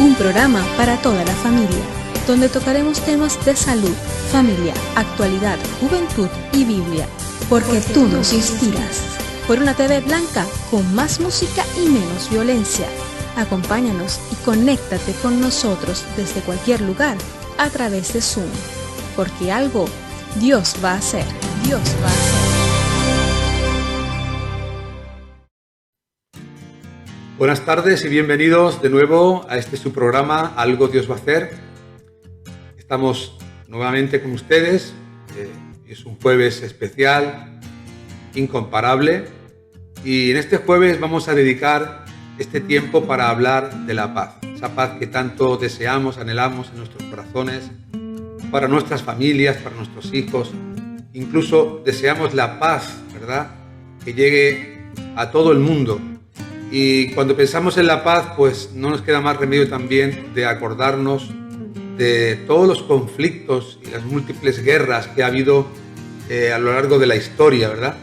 un programa para toda la familia, donde tocaremos temas de salud, familia, actualidad, juventud y Biblia, porque tú nos inspiras. Por una TV blanca con más música y menos violencia. Acompáñanos y conéctate con nosotros desde cualquier lugar a través de Zoom, porque algo Dios va a hacer, Dios va a hacer. Buenas tardes y bienvenidos de nuevo a este su programa Algo Dios va a hacer. Estamos nuevamente con ustedes, es un jueves especial, incomparable, y en este jueves vamos a dedicar este tiempo para hablar de la paz, esa paz que tanto deseamos, anhelamos en nuestros corazones, para nuestras familias, para nuestros hijos, incluso deseamos la paz, ¿verdad?, que llegue a todo el mundo. Y cuando pensamos en la paz, pues no nos queda más remedio también de acordarnos de todos los conflictos y las múltiples guerras que ha habido a lo largo de la historia, ¿verdad?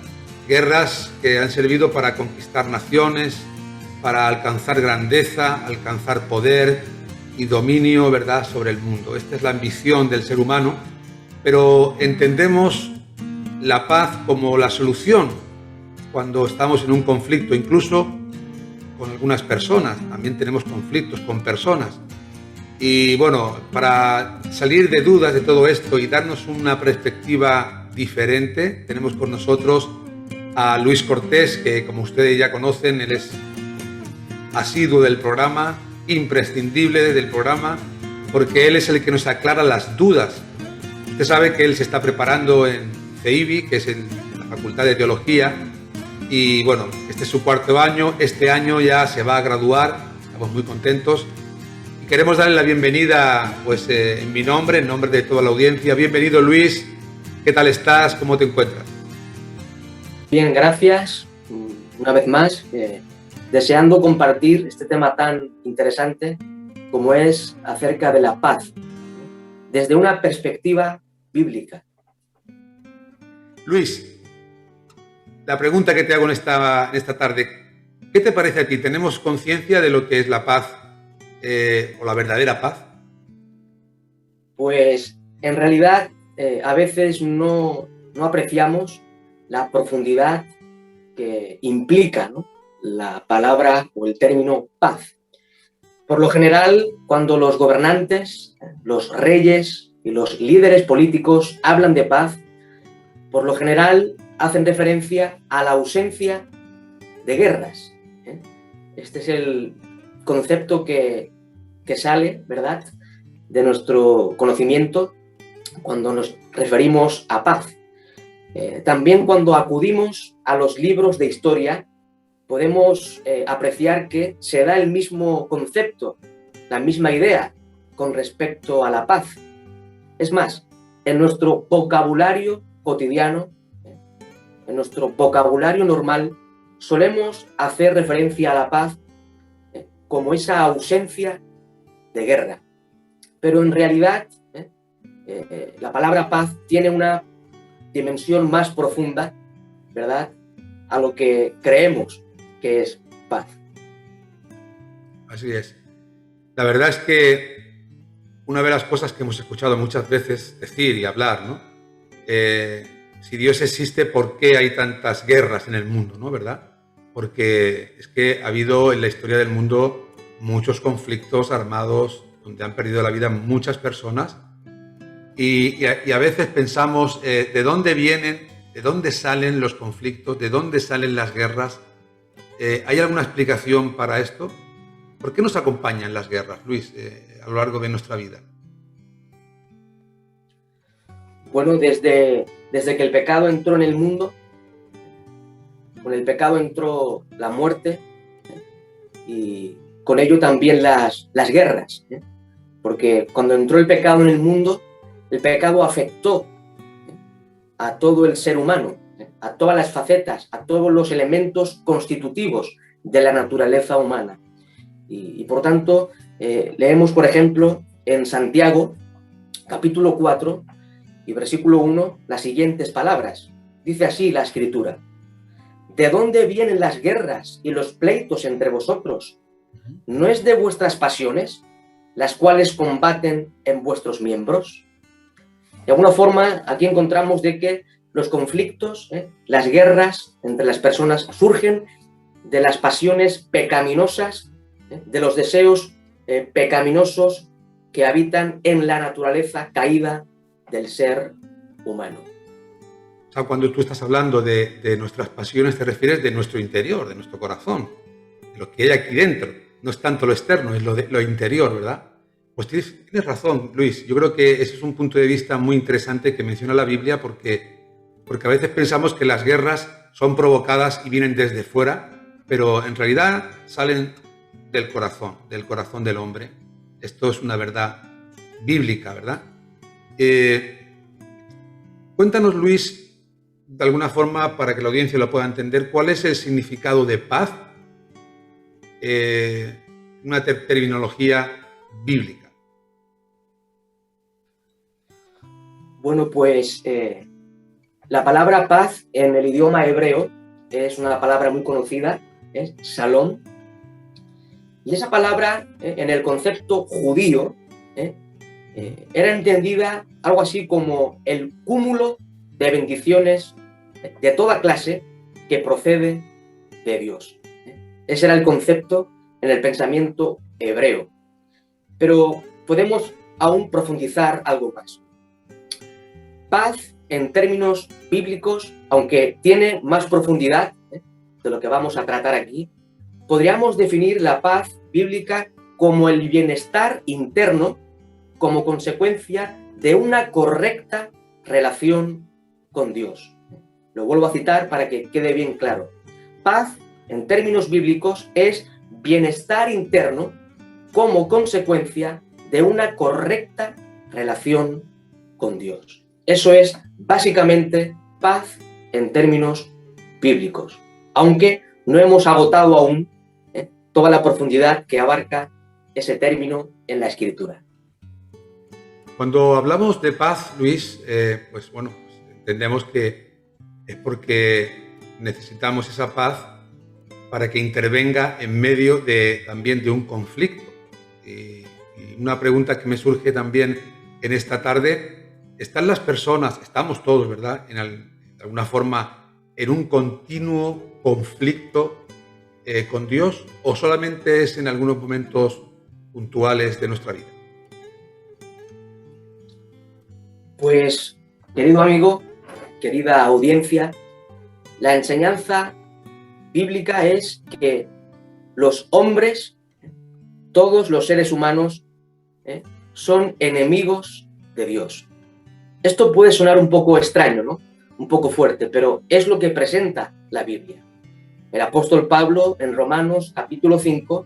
Guerras que han servido para conquistar naciones, para alcanzar grandeza, alcanzar poder y dominio, ¿verdad?, sobre el mundo. Esta es la ambición del ser humano, pero entendemos la paz como la solución cuando estamos en un conflicto, incluso con algunas personas. También tenemos conflictos con personas. Y bueno, para salir de dudas de todo esto y darnos una perspectiva diferente, tenemos con nosotros a Luis Cortés, que como ustedes ya conocen, él es asiduo del programa, imprescindible del programa, porque él es el que nos aclara las dudas. Usted sabe que él se está preparando en CEIBI, que es la Facultad de Teología, y bueno, este es su cuarto año, este año ya se va a graduar, estamos muy contentos y queremos darle la bienvenida pues en mi nombre, en nombre de toda la audiencia. Bienvenido, Luis, ¿qué tal estás? ¿Cómo te encuentras? Bien, gracias, una vez más, deseando compartir este tema tan interesante como es acerca de la paz, desde una perspectiva bíblica. Luis, la pregunta que te hago en esta tarde, ¿qué te parece a ti? ¿Tenemos conciencia de lo que es la paz o la verdadera paz? Pues en realidad a veces no apreciamos la profundidad que implica, ¿no?, la palabra o el término paz. Por lo general, cuando los gobernantes, los reyes y los líderes políticos hablan de paz, por lo general hacen referencia a la ausencia de guerras. Este es el concepto que sale, ¿verdad?, de nuestro conocimiento cuando nos referimos a paz. También cuando acudimos a los libros de historia, podemos apreciar que se da el mismo concepto, la misma idea con respecto a la paz. Es más, en nuestro vocabulario cotidiano, en nuestro vocabulario normal, solemos hacer referencia a la paz como esa ausencia de guerra. Pero en realidad, la palabra paz tiene una dimensión más profunda, ¿verdad?, a lo que creemos que es paz. Así es. La verdad es que una de las cosas que hemos escuchado muchas veces decir y hablar, ¿no?, si Dios existe, ¿por qué hay tantas guerras en el mundo, ¿no?, verdad? Porque es que ha habido en la historia del mundo muchos conflictos armados donde han perdido la vida muchas personas y a veces pensamos ¿de dónde vienen, de dónde salen los conflictos, de dónde salen las guerras? ¿Hay alguna explicación para esto? ¿Por qué nos acompañan las guerras, Luis, a lo largo de nuestra vida? Bueno, desde que el pecado entró en el mundo, con el pecado entró la muerte y con ello también las guerras, porque cuando entró el pecado en el mundo, el pecado afectó a todo el ser humano, a todas las facetas, a todos los elementos constitutivos de la naturaleza humana. Y por tanto, leemos, por ejemplo, en Santiago, capítulo 4, y versículo 1, las siguientes palabras. Dice así la Escritura: ¿de dónde vienen las guerras y los pleitos entre vosotros? ¿No es de vuestras pasiones? las cuales combaten en vuestros miembros. De alguna forma, aquí encontramos de que los conflictos, las guerras entre las personas surgen de las pasiones pecaminosas, de los deseos pecaminosos que habitan en la naturaleza caída del ser humano. O sea, cuando tú estás hablando de nuestras pasiones, te refieres de nuestro interior, de nuestro corazón, de lo que hay aquí dentro. No es tanto lo externo, es lo interior, ¿verdad? Pues tienes razón, Luis. Yo creo que ese es un punto de vista muy interesante que menciona la Biblia porque a veces pensamos que las guerras son provocadas y vienen desde fuera, pero en realidad salen del corazón del hombre. Esto es una verdad bíblica, ¿verdad? Cuéntanos, Luis, de alguna forma, para que la audiencia lo pueda entender, ¿cuál es el significado de paz? Una terminología bíblica. Bueno, pues la palabra paz en el idioma hebreo es una palabra muy conocida, es shalom. Y esa palabra, en el concepto judío, era entendida algo así como el cúmulo de bendiciones de toda clase que procede de Dios. Ese era el concepto en el pensamiento hebreo. Pero podemos aún profundizar algo más. Paz, en términos bíblicos, aunque tiene más profundidad de lo que vamos a tratar aquí, podríamos definir la paz bíblica como el bienestar interno como consecuencia de una correcta relación con Dios. Lo vuelvo a citar para que quede bien claro. Paz, en términos bíblicos, es bienestar interno como consecuencia de una correcta relación con Dios. Eso es básicamente paz en términos bíblicos, aunque no hemos agotado aún toda la profundidad que abarca ese término en la Escritura. Cuando hablamos de paz, Luis, pues entendemos que es porque necesitamos esa paz para que intervenga en medio también de un conflicto. Y una pregunta que me surge también en esta tarde, ¿están las personas, estamos todos, ¿verdad?, de alguna forma en un continuo conflicto con Dios, o solamente es en algunos momentos puntuales de nuestra vida? Pues, querido amigo, querida audiencia, la enseñanza bíblica es que los hombres, todos los seres humanos, son enemigos de Dios. Esto puede sonar un poco extraño, ¿no? Un poco fuerte, pero es lo que presenta la Biblia. El apóstol Pablo en Romanos capítulo 5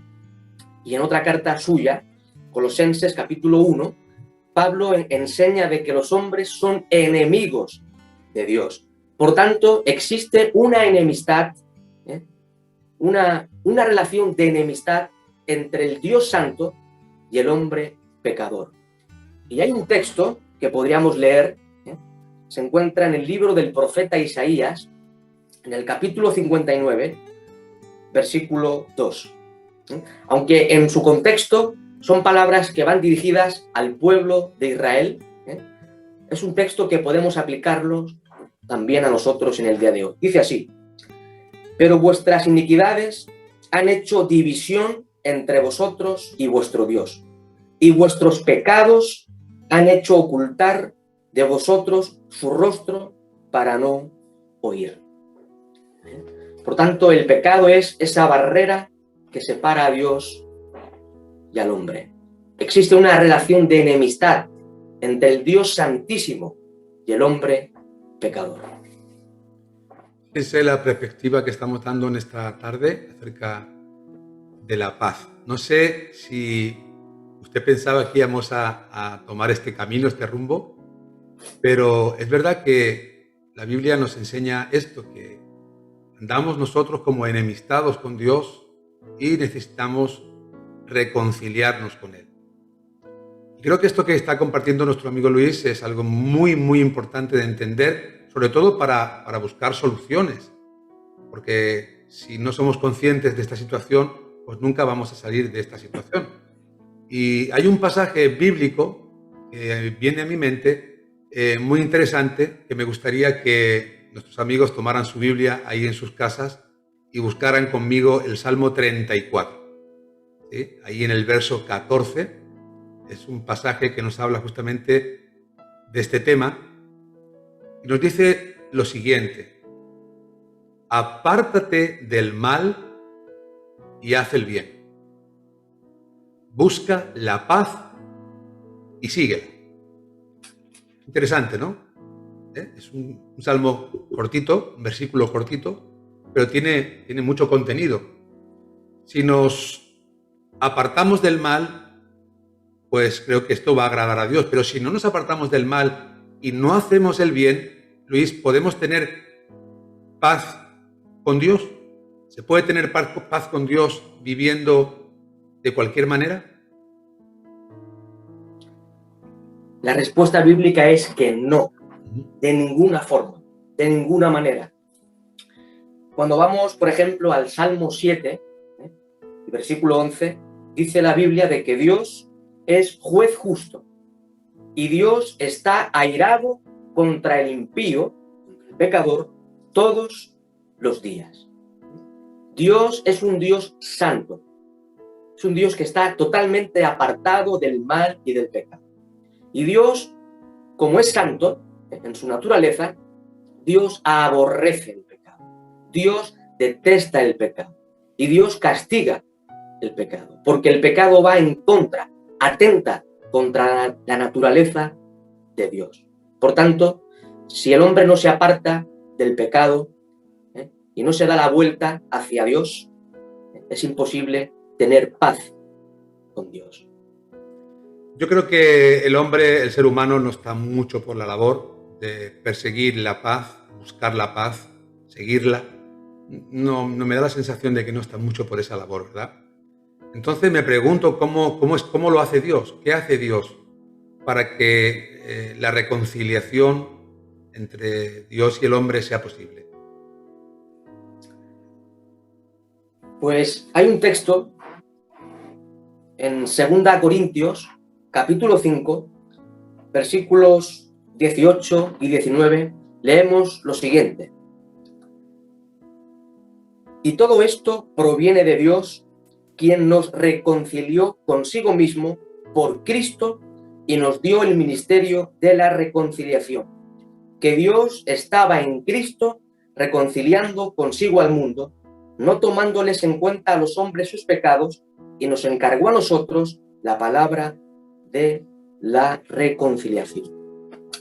y en otra carta suya, Colosenses capítulo 1, Pablo enseña de que los hombres son enemigos de Dios. Por tanto, existe una enemistad, una relación de enemistad entre el Dios Santo y el hombre pecador. Y hay un texto que podríamos leer, se encuentra en el libro del profeta Isaías, en el capítulo 59, versículo 2. Aunque en su contexto son palabras que van dirigidas al pueblo de Israel, es un texto que podemos aplicarlo también a nosotros en el día de hoy. Dice así: pero vuestras iniquidades han hecho división entre vosotros y vuestro Dios, y vuestros pecados han hecho ocultar de vosotros su rostro para no oír. Por tanto, el pecado es esa barrera que separa a Dios y al hombre. Existe una relación de enemistad entre el Dios Santísimo y el hombre pecador. Esa es la perspectiva que estamos dando en esta tarde acerca de la paz. No sé si usted pensaba que íbamos a tomar este camino, este rumbo, pero es verdad que la Biblia nos enseña esto, que andamos nosotros como enemistados con Dios y necesitamos reconciliarnos con Él. Y creo que esto que está compartiendo nuestro amigo Luis es algo muy, muy importante de entender, sobre todo para buscar soluciones, porque si no somos conscientes de esta situación, pues nunca vamos a salir de esta situación. Y hay un pasaje bíblico que viene a mi mente muy interesante, que me gustaría que nuestros amigos tomaran su Biblia ahí en sus casas y buscaran conmigo el Salmo 34. ¿Sí? Ahí en el verso 14 es un pasaje que nos habla justamente de este tema y nos dice lo siguiente: apártate del mal y haz el bien. Busca la paz y síguela. Interesante, ¿no? Es un salmo cortito, un versículo cortito, pero tiene mucho contenido. Si nos apartamos del mal, pues creo que esto va a agradar a Dios. Pero si no nos apartamos del mal y no hacemos el bien, Luis, ¿podemos tener paz con Dios? ¿Se puede tener paz con Dios viviendo de cualquier manera? La respuesta bíblica es que no, de ninguna forma, de ninguna manera. Cuando vamos, por ejemplo, al Salmo 7, el versículo 11, dice la Biblia de que Dios es juez justo y Dios está airado contra el impío, contra el pecador, todos los días. Dios es un Dios santo, es un Dios que está totalmente apartado del mal y del pecado. Y Dios, como es santo, en su naturaleza, Dios aborrece el pecado. Dios detesta el pecado. Y Dios castiga el pecado. Porque el pecado va en contra, atenta contra la naturaleza de Dios. Por tanto, si el hombre no se aparta del pecado y no se da la vuelta hacia Dios, es imposible tener paz con Dios. Yo creo que el hombre, el ser humano, no está mucho por la labor de perseguir la paz, buscar la paz, seguirla. No me da la sensación de que no está mucho por esa labor, ¿verdad? Entonces me pregunto cómo lo hace Dios. ¿Qué hace Dios para que la reconciliación entre Dios y el hombre sea posible? Pues hay un texto en 2 Corintios, capítulo 5, versículos 18 y 19, leemos lo siguiente. Y todo esto proviene de Dios, quien nos reconcilió consigo mismo por Cristo y nos dio el ministerio de la reconciliación. Que Dios estaba en Cristo reconciliando consigo al mundo, no tomándoles en cuenta a los hombres sus pecados, y nos encargó a nosotros la palabra de la reconciliación.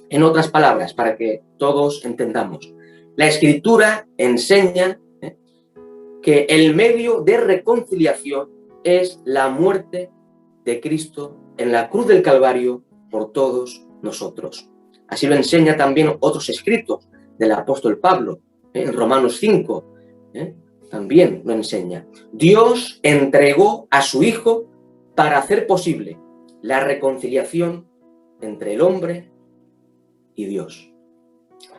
En otras palabras, para que todos entendamos, la Escritura enseña que el medio de reconciliación es la muerte de Cristo en la cruz del Calvario por todos nosotros. Así lo enseña también otros escritos del apóstol Pablo, en Romanos 5, también lo enseña. Dios entregó a su Hijo para hacer posible la reconciliación entre el hombre y Dios.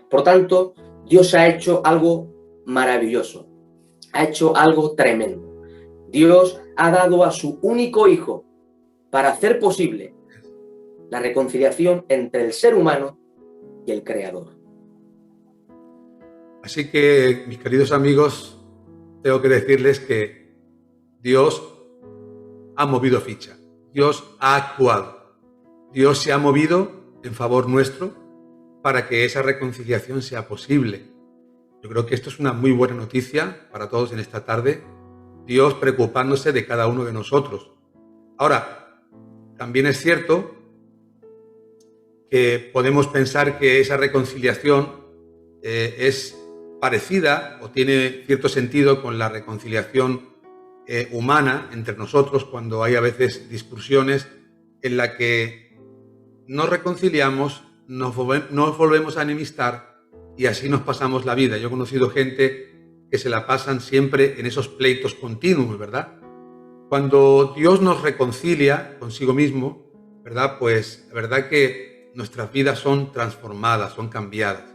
Por tanto, Dios ha hecho algo maravilloso, ha hecho algo tremendo. Dios ha dado a su único Hijo para hacer posible la reconciliación entre el ser humano y el Creador. Así que, mis queridos amigos, tengo que decirles que Dios ha movido ficha, Dios ha actuado, Dios se ha movido en favor nuestro para que esa reconciliación sea posible. Yo creo que esto es una muy buena noticia para todos en esta tarde, Dios preocupándose de cada uno de nosotros. Ahora, también es cierto que podemos pensar que esa reconciliación es parecida o tiene cierto sentido con la reconciliación humana entre nosotros, cuando hay a veces discusiones en la que nos reconciliamos, nos volvemos a enemistar y así nos pasamos la vida. Yo he conocido gente que se la pasan siempre en esos pleitos continuos, ¿verdad? Cuando Dios nos reconcilia consigo mismo, ¿verdad? Pues la verdad que nuestras vidas son transformadas, son cambiadas.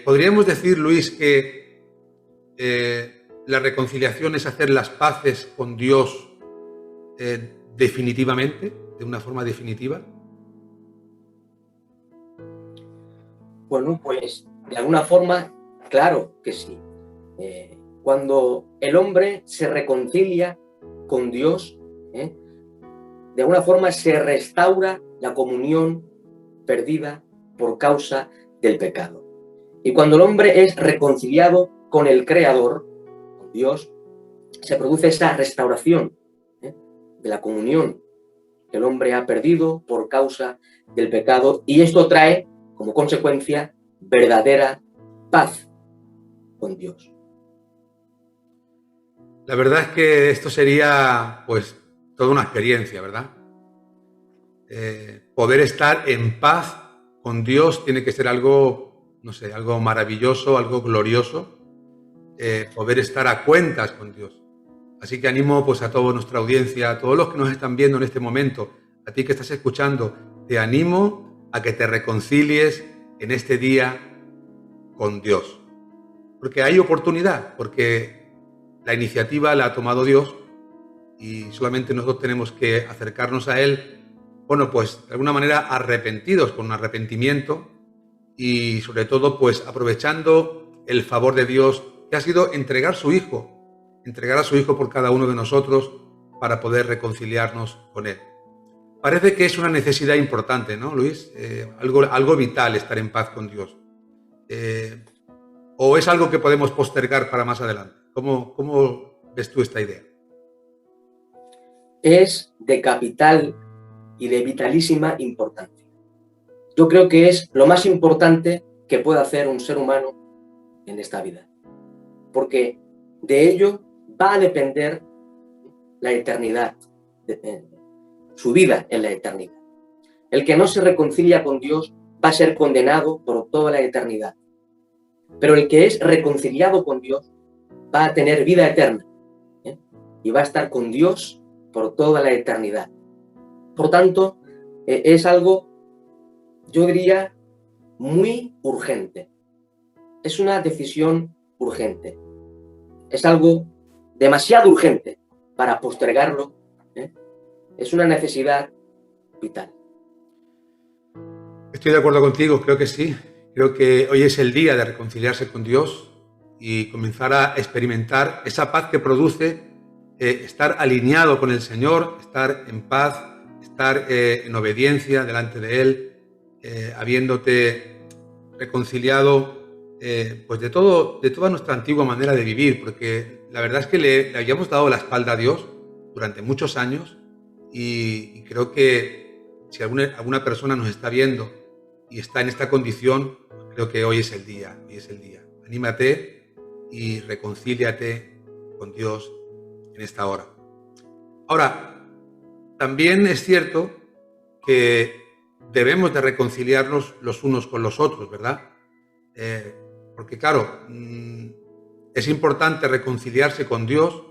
Podríamos decir, Luis, que la reconciliación es hacer las paces con Dios definitivamente, de una forma definitiva? Bueno, pues de alguna forma, claro que sí. Cuando el hombre se reconcilia con Dios, de alguna forma se restaura la comunión perdida por causa del pecado. Y cuando el hombre es reconciliado con el Creador, con Dios, se produce esa restauración de la comunión que el hombre ha perdido por causa del pecado, y esto trae como consecuencia verdadera paz con Dios. La verdad es que esto sería, pues, toda una experiencia, ¿verdad? Poder estar en paz con Dios tiene que ser algo, no sé, algo maravilloso, algo glorioso, poder estar a cuentas con Dios. Así que animo pues a toda nuestra audiencia, a todos los que nos están viendo en este momento, a ti que estás escuchando, te animo a que te reconcilies en este día con Dios. Porque hay oportunidad, porque la iniciativa la ha tomado Dios y solamente nosotros tenemos que acercarnos a Él, bueno, pues de alguna manera arrepentidos, con un arrepentimiento y sobre todo pues aprovechando el favor de Dios que ha sido entregar a su Hijo por cada uno de nosotros para poder reconciliarnos con Él. Parece que es una necesidad importante, ¿no, Luis? Algo vital estar en paz con Dios. ¿O es algo que podemos postergar para más adelante? ¿Cómo ves tú esta idea? Es de capital y de vitalísima importancia. Yo creo que es lo más importante que puede hacer un ser humano en esta vida, porque de ello va a depender la eternidad, su vida en la eternidad. El que no se reconcilia con Dios va a ser condenado por toda la eternidad, pero el que es reconciliado con Dios va a tener vida eterna, y va a estar con Dios por toda la eternidad. Por tanto, es algo, yo diría, muy urgente. Es una decisión urgente. Es algo demasiado urgente para postergarlo. Es una necesidad vital. Estoy de acuerdo contigo, creo que sí. Creo que hoy es el día de reconciliarse con Dios y comenzar a experimentar esa paz que produce estar alineado con el Señor, estar en paz, estar en obediencia delante de Él, habiéndote reconciliado pues de toda nuestra antigua manera de vivir, porque la verdad es que le habíamos dado la espalda a Dios durante muchos años y creo que si alguna persona nos está viendo y está en esta condición, creo que hoy es el día. Anímate y reconcíliate con Dios en esta hora. Ahora, también es cierto que debemos de reconciliarnos los unos con los otros, ¿verdad? Porque claro, es importante reconciliarse con Dios,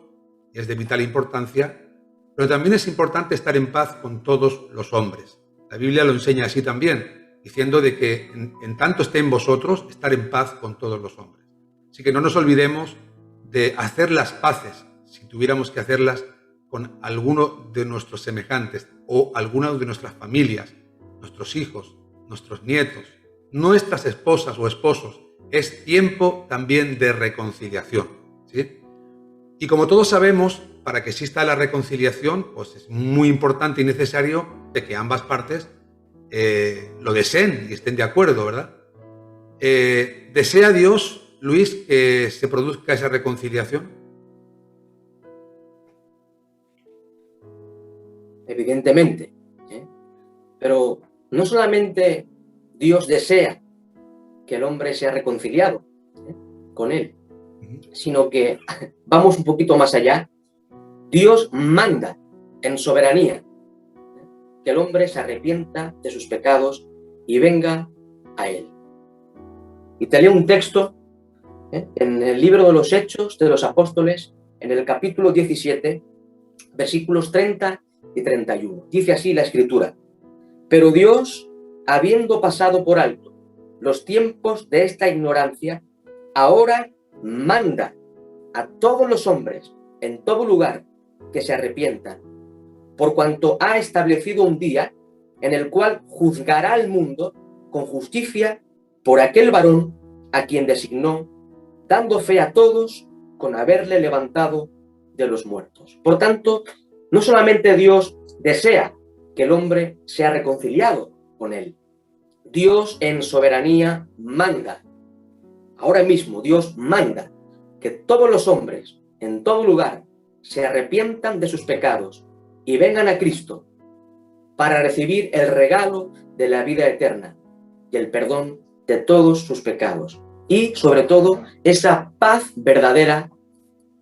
y es de vital importancia, pero también es importante estar en paz con todos los hombres. La Biblia lo enseña así también, diciendo de que en tanto esté en vosotros, estar en paz con todos los hombres. Así que no nos olvidemos de hacer las paces, si tuviéramos que hacerlas, con alguno de nuestros semejantes o alguna de nuestras familias, nuestros hijos, nuestros nietos, nuestras esposas o esposos. Es tiempo también de reconciliación, ¿sí? Y como todos sabemos, para que exista la reconciliación, pues es muy importante y necesario de que ambas partes lo deseen y estén de acuerdo, ¿verdad? ¿Desea Dios, Luis, que se produzca esa reconciliación? Evidentemente, pero no solamente Dios desea que el hombre sea reconciliado con Él, sino que vamos un poquito más allá. Dios manda en soberanía que el hombre se arrepienta de sus pecados y venga a Él. Y te leo un texto en el libro de los Hechos de los Apóstoles, en el capítulo 17, versículos 30 y 31. Dice así la Escritura: pero Dios, habiendo pasado por alto los tiempos de esta ignorancia, ahora manda a todos los hombres en todo lugar que se arrepientan por cuanto ha establecido un día en el cual juzgará al mundo con justicia por aquel varón a quien designó, dando fe a todos con haberle levantado de los muertos. Por tanto, no solamente Dios desea que el hombre sea reconciliado con él, Dios en soberanía manda. Ahora mismo Dios manda que todos los hombres, en todo lugar, se arrepientan de sus pecados y vengan a Cristo para recibir el regalo de la vida eterna y el perdón de todos sus pecados. Y, sobre todo, esa paz verdadera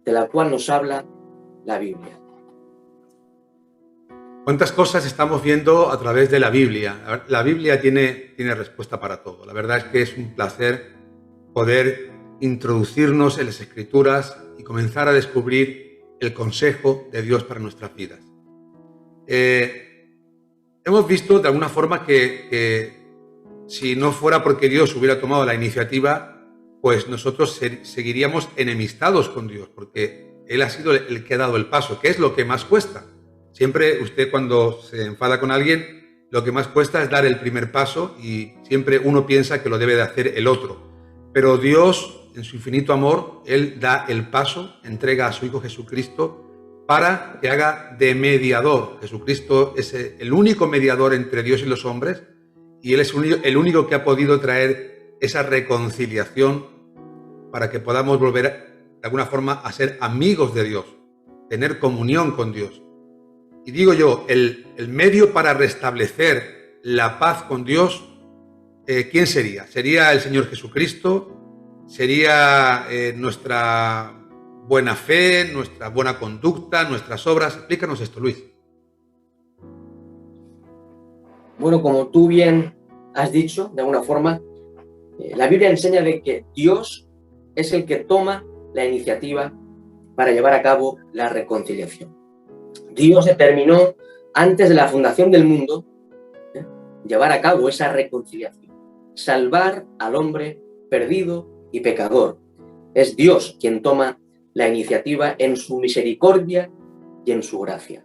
de la cual nos habla la Biblia. ¿Cuántas cosas estamos viendo a través de la Biblia? La Biblia tiene respuesta para todo. La verdad es que es un placer poder introducirnos en las Escrituras y comenzar a descubrir el consejo de Dios para nuestras vidas. Hemos visto de alguna forma que si no fuera porque Dios hubiera tomado la iniciativa, pues nosotros seguiríamos enemistados con Dios, porque Él ha sido el que ha dado el paso. ¿Qué es lo que más cuesta? Siempre usted, cuando se enfada con alguien, lo que más cuesta es dar el primer paso, y siempre uno piensa que lo debe de hacer el otro. Pero Dios, en su infinito amor, Él da el paso, entrega a su Hijo Jesucristo para que haga de mediador. Jesucristo es el único mediador entre Dios y los hombres, y Él es el único que ha podido traer esa reconciliación para que podamos volver, de alguna forma, a ser amigos de Dios, tener comunión con Dios. Y digo yo, el medio para restablecer la paz con Dios, ¿quién sería? ¿Sería el Señor Jesucristo? ¿Sería nuestra buena fe, nuestra buena conducta, nuestras obras? Explícanos esto, Luis. Bueno, como tú bien has dicho, de alguna forma, la Biblia enseña de que Dios es el que toma la iniciativa para llevar a cabo la reconciliación. Dios determinó antes de la fundación del mundo llevar a cabo esa reconciliación, salvar al hombre perdido y pecador. Es Dios quien toma la iniciativa en su misericordia y en su gracia.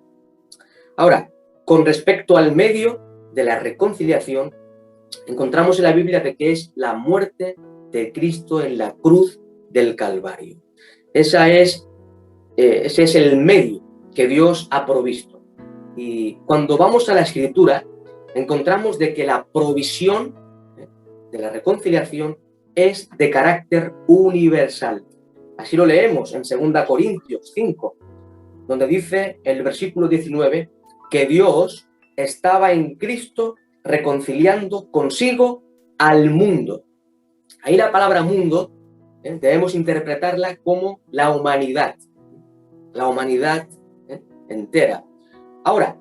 Ahora, con respecto al medio de la reconciliación, encontramos en la Biblia de que es la muerte de Cristo en la cruz del Calvario. Ese es el medio que Dios ha provisto. Y cuando vamos a la Escritura, encontramos de que la provisión de la reconciliación es de carácter universal. Así lo leemos en 2 Corintios 5, donde dice el versículo 19 que Dios estaba en Cristo reconciliando consigo al mundo. Ahí la palabra mundo debemos interpretarla como la humanidad entera. Ahora,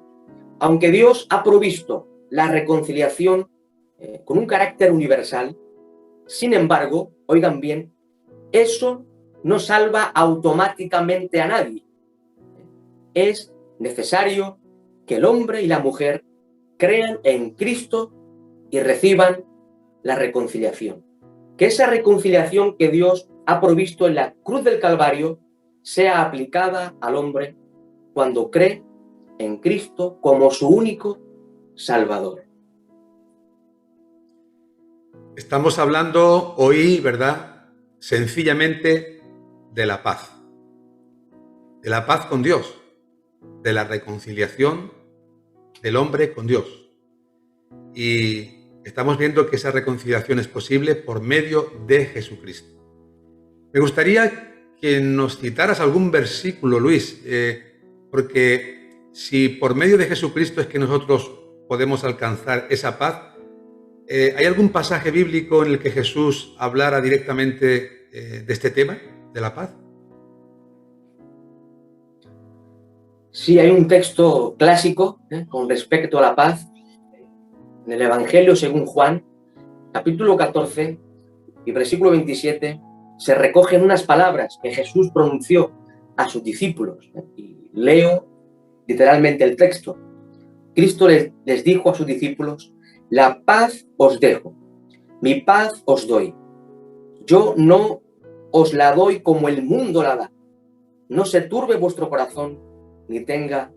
aunque Dios ha provisto la reconciliación con un carácter universal, sin embargo, oigan bien, eso no salva automáticamente a nadie. Es necesario que el hombre y la mujer crean en Cristo y reciban la reconciliación. Que esa reconciliación que Dios ha provisto en la cruz del Calvario sea aplicada al hombre cuando cree en Cristo como su único Salvador. Estamos hablando hoy, ¿verdad?, sencillamente de la paz con Dios, de la reconciliación del hombre con Dios. Y estamos viendo que esa reconciliación es posible por medio de Jesucristo. Me gustaría que nos citaras algún versículo, Luis, porque si por medio de Jesucristo es que nosotros podemos alcanzar esa paz, ¿hay algún pasaje bíblico en el que Jesús hablara directamente de este tema, de la paz? Sí, hay un texto clásico con respecto a la paz en el Evangelio según Juan, capítulo 14 y versículo 27, se recogen unas palabras que Jesús pronunció a sus discípulos. Y leo literalmente el texto. Cristo les dijo a sus discípulos: la paz os dejo, mi paz os doy. Yo no os la doy como el mundo la da. No se turbe vuestro corazón ni tenga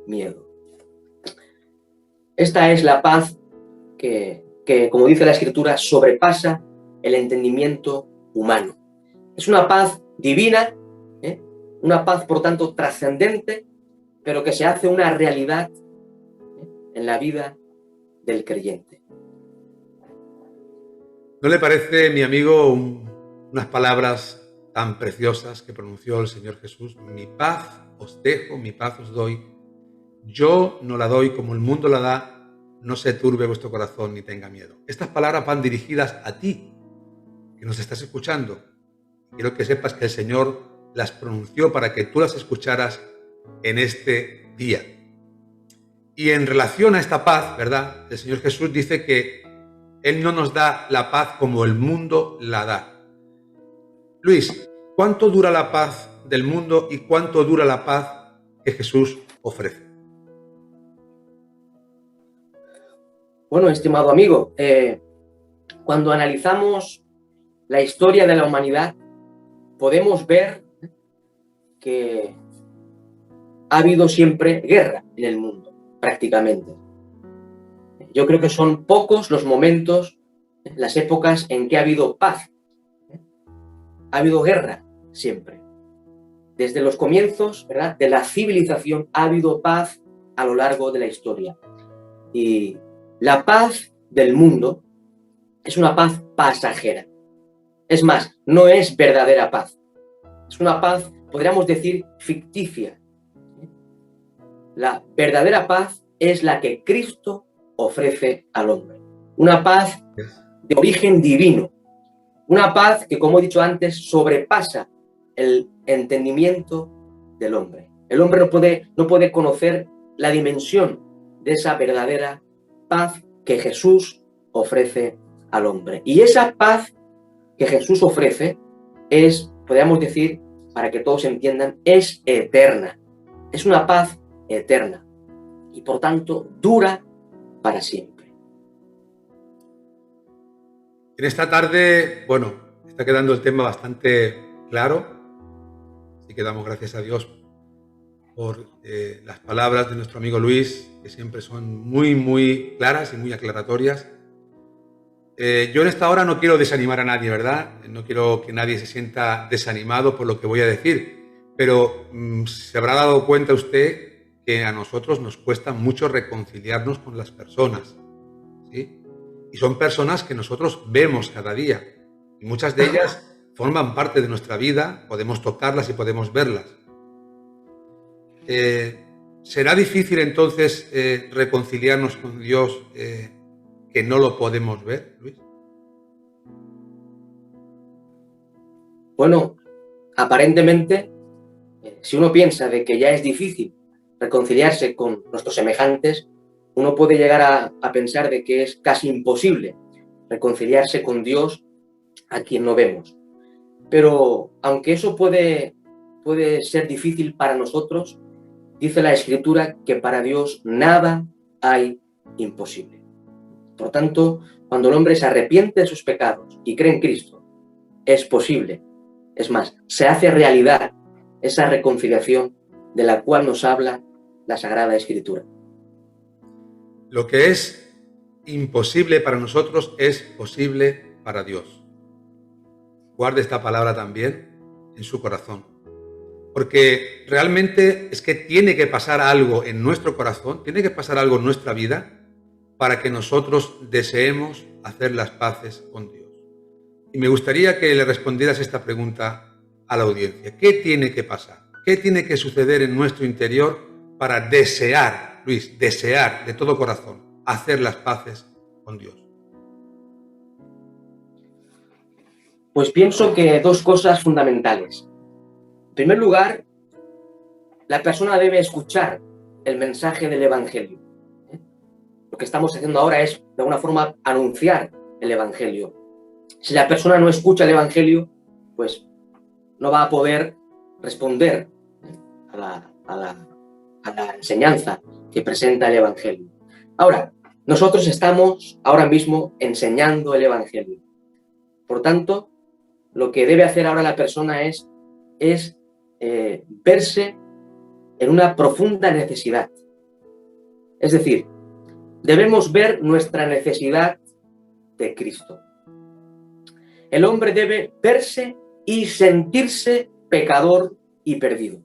miedo. Esta es la paz que, como dice la Escritura, sobrepasa el entendimiento humano. Es una paz divina, una paz, por tanto, trascendente, pero que se hace una realidad en la vida del creyente. ¿No le parece, mi amigo, unas palabras tan preciosas que pronunció el Señor Jesús? Mi paz os dejo, mi paz os doy. Yo no la doy como el mundo la da, no se turbe vuestro corazón ni tenga miedo. Estas palabras van dirigidas a ti, que nos estás escuchando. Quiero que sepas que el Señor las pronunció para que tú las escucharas en este día. Y en relación a esta paz, ¿verdad? El Señor Jesús dice que Él no nos da la paz como el mundo la da. Luis, ¿cuánto dura la paz del mundo y cuánto dura la paz que Jesús ofrece? Bueno, estimado amigo, cuando analizamos la historia de la humanidad, podemos ver que ha habido siempre guerra en el mundo, prácticamente. Yo creo que son pocos los momentos, las épocas en que ha habido paz. Ha habido guerra siempre. Desde los comienzos, ¿verdad?, de la civilización ha habido paz a lo largo de la historia. Y la paz del mundo es una paz pasajera. Es más, no es verdadera paz. Es una paz, podríamos decir, ficticia. La verdadera paz es la que Cristo ofrece al hombre. Una paz de origen divino. Una paz que, como he dicho antes, sobrepasa el entendimiento del hombre. El hombre no puede conocer la dimensión de esa verdadera paz que Jesús ofrece al hombre. Y esa paz que Jesús ofrece es, podríamos decir, para que todos entiendan, es eterna. Es una paz eterna y, por tanto, dura para siempre. En esta tarde, bueno, está quedando el tema bastante claro, así que damos gracias a Dios por las palabras de nuestro amigo Luis, que siempre son muy, muy claras y muy aclaratorias. Yo en esta hora no quiero desanimar a nadie, ¿verdad? No quiero que nadie se sienta desanimado por lo que voy a decir, pero se habrá dado cuenta usted que a nosotros nos cuesta mucho reconciliarnos con las personas, ¿sí? Y son personas que nosotros vemos cada día, y muchas de ellas forman parte de nuestra vida, podemos tocarlas y podemos verlas. ¿Será difícil entonces reconciliarnos con Dios que no lo podemos ver, Luis? Bueno, aparentemente, si uno piensa de que ya es difícil reconciliarse con nuestros semejantes, uno puede llegar a pensar de que es casi imposible reconciliarse con Dios a quien no vemos. Pero aunque eso puede ser difícil para nosotros, dice la Escritura que para Dios nada hay imposible. Por tanto, cuando el hombre se arrepiente de sus pecados y cree en Cristo, es posible. Es más, se hace realidad esa reconciliación de la cual nos habla la Sagrada Escritura. Lo que es imposible para nosotros es posible para Dios. Guarde esta palabra también en su corazón, porque realmente es que tiene que pasar algo en nuestro corazón, tiene que pasar algo en nuestra vida para que nosotros deseemos hacer las paces con Dios. Y me gustaría que le respondieras esta pregunta a la audiencia. ¿Qué tiene que pasar? ¿Qué tiene que suceder en nuestro interior para desear, Luis, desear de todo corazón hacer las paces con Dios? Pues pienso que dos cosas fundamentales. En primer lugar, la persona debe escuchar el mensaje del Evangelio. Lo que estamos haciendo ahora es, de alguna forma, anunciar el Evangelio. Si la persona no escucha el Evangelio, pues no va a poder responder a la enseñanza que presenta el Evangelio. Ahora, nosotros estamos ahora mismo enseñando el Evangelio. Por tanto, lo que debe hacer ahora la persona es verse en una profunda necesidad. Es decir, debemos ver nuestra necesidad de Cristo. El hombre debe verse y sentirse pecador y perdido.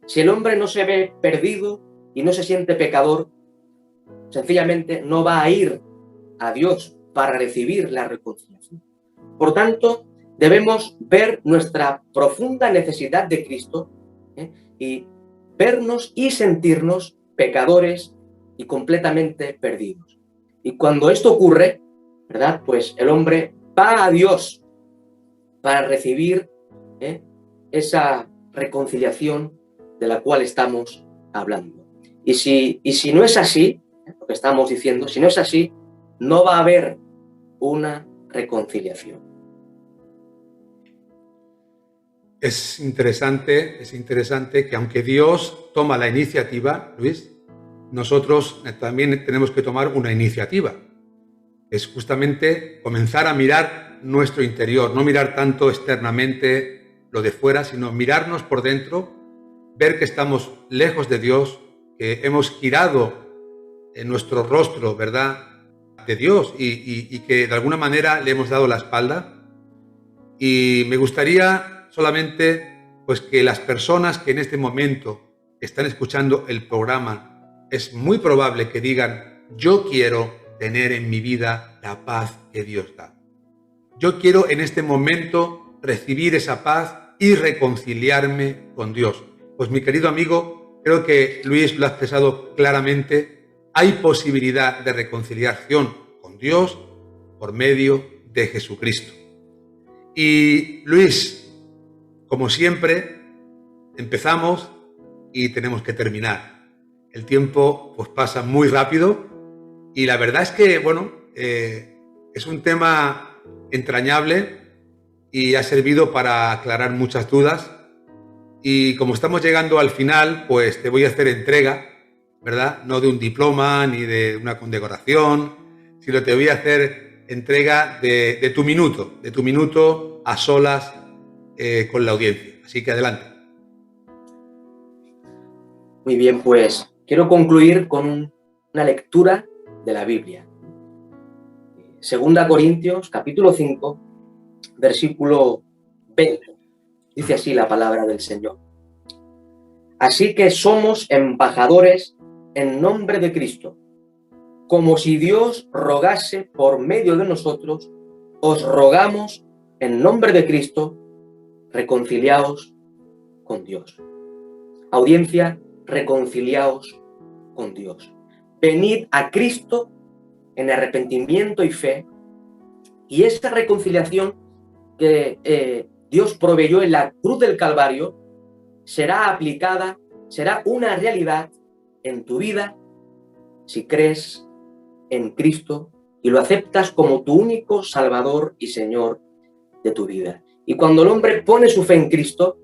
Si el hombre no se ve perdido y no se siente pecador, sencillamente no va a ir a Dios para recibir la reconciliación. Por tanto, debemos ver nuestra profunda necesidad de Cristo, y vernos y sentirnos pecadores y completamente perdidos. Y cuando esto ocurre, ¿verdad? Pues el hombre va a Dios para recibir esa reconciliación de la cual estamos hablando. Y si no es así, lo que estamos diciendo, si no es así, no va a haber una reconciliación. Es interesante que aunque Dios toma la iniciativa, Luis, nosotros también tenemos que tomar una iniciativa. Es justamente comenzar a mirar nuestro interior, no mirar tanto externamente lo de fuera, sino mirarnos por dentro, ver que estamos lejos de Dios, que hemos girado en nuestro rostro, ¿verdad?, de Dios y que de alguna manera le hemos dado la espalda. Y me gustaría solamente pues que las personas que en este momento están escuchando el programa, es muy probable que digan: yo quiero tener en mi vida la paz que Dios da. Yo quiero en este momento recibir esa paz y reconciliarme con Dios. Pues mi querido amigo, creo que Luis lo ha expresado claramente. Hay posibilidad de reconciliación con Dios por medio de Jesucristo. Y Luis, como siempre, empezamos y tenemos que terminar. El tiempo pues pasa muy rápido y la verdad es que, bueno, es un tema entrañable y ha servido para aclarar muchas dudas. Y como estamos llegando al final, pues te voy a hacer entrega, ¿verdad? No de un diploma ni de una condecoración, sino te voy a hacer entrega de tu minuto a solas con la audiencia. Así que adelante. Muy bien, pues quiero concluir con una lectura de la Biblia. 2 Corintios, capítulo 5, versículo 20. Dice así la palabra del Señor. Así que somos embajadores en nombre de Cristo, como si Dios rogase por medio de nosotros, os rogamos en nombre de Cristo, reconciliaos con Dios. Audiencia, reconciliaos con Dios. Venid a Cristo en arrepentimiento y fe, y esta reconciliación que Dios proveyó en la cruz del Calvario será aplicada, será una realidad en tu vida si crees en Cristo y lo aceptas como tu único Salvador y Señor de tu vida. Y cuando el hombre pone su fe en Cristo,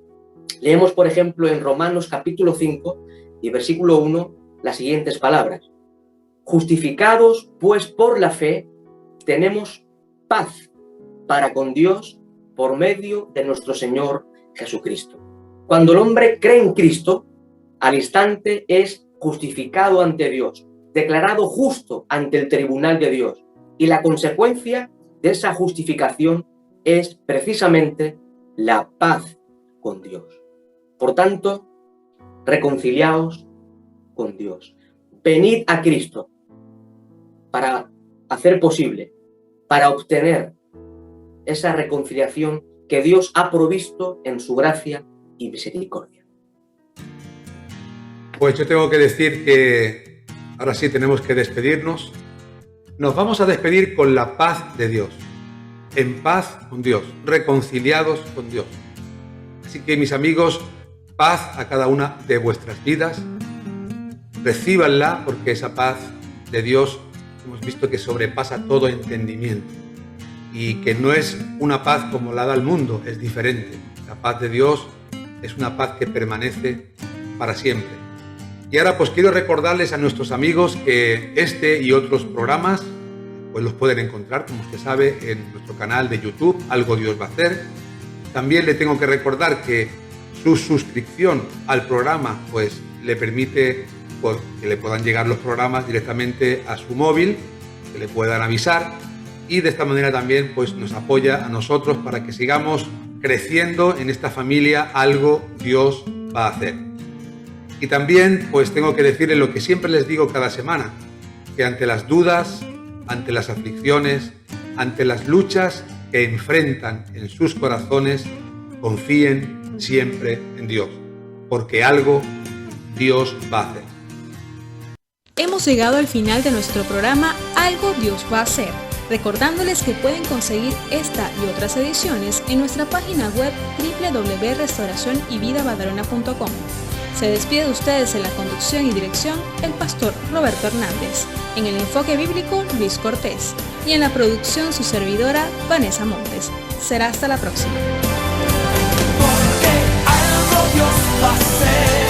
leemos, por ejemplo, en Romanos capítulo 5 y versículo 1 las siguientes palabras. Justificados, pues, por la fe, tenemos paz para con Dios por medio de nuestro Señor Jesucristo. Cuando el hombre cree en Cristo, al instante es justificado ante Dios, declarado justo ante el tribunal de Dios. Y la consecuencia de esa justificación es precisamente la paz con Dios. Por tanto, reconciliaos con Dios. Venid a Cristo para hacer posible, para obtener esa reconciliación que Dios ha provisto en su gracia y misericordia. Pues yo tengo que decir que ahora sí tenemos que despedirnos. Nos vamos a despedir con la paz de Dios, en paz con Dios, reconciliados con Dios. Así que, mis amigos, paz a cada una de vuestras vidas. Recíbanla, porque esa paz de Dios hemos visto que sobrepasa todo entendimiento y que no es una paz como la da el mundo, es diferente. La paz de Dios es una paz que permanece para siempre. Y ahora pues quiero recordarles a nuestros amigos que este y otros programas pues los pueden encontrar, como usted sabe, en nuestro canal de YouTube, Algo Dios va a hacer. También le tengo que recordar que su suscripción al programa pues le permite que le puedan llegar los programas directamente a su móvil, que le puedan avisar, y de esta manera también pues nos apoya a nosotros para que sigamos creciendo en esta familia. Algo Dios va a hacer. Y también pues tengo que decirles lo que siempre les digo cada semana, que ante las dudas, ante las aflicciones, ante las luchas que enfrentan en sus corazones, confíen siempre en Dios, porque algo Dios va a hacer. Hemos llegado al final de nuestro programa Algo Dios va a hacer, recordándoles que pueden conseguir esta y otras ediciones en nuestra página web www.restauracionyvidabadalona.com. Se despide de ustedes en la conducción y dirección el pastor Roberto Hernández, en el enfoque bíblico Luis Cortés y en la producción su servidora Vanessa Montes. Será hasta la próxima. Porque algo Dios va a hacer.